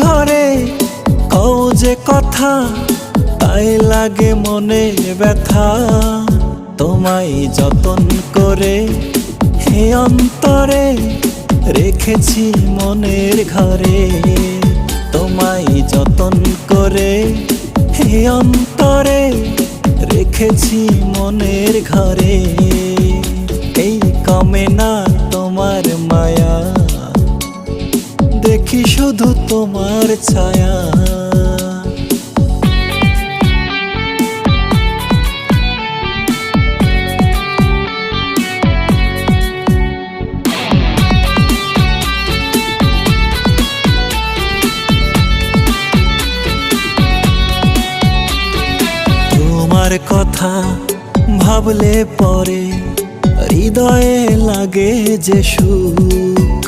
ঘরে কও যে কথা, তাই লাগে মনে ব্যথা। তোমায় যতন করে হে অন্তরে রেখেছি মনের ঘরে। তোমায় যতন করে হে অন্তরে রেখেছি মনের ঘরে। এই কমে না তোমার মায়া, দেখি শুধু তোমার ছায়া। তোমার কথা ভাবলে পরে হৃদয়ে লাগে যে সুখ।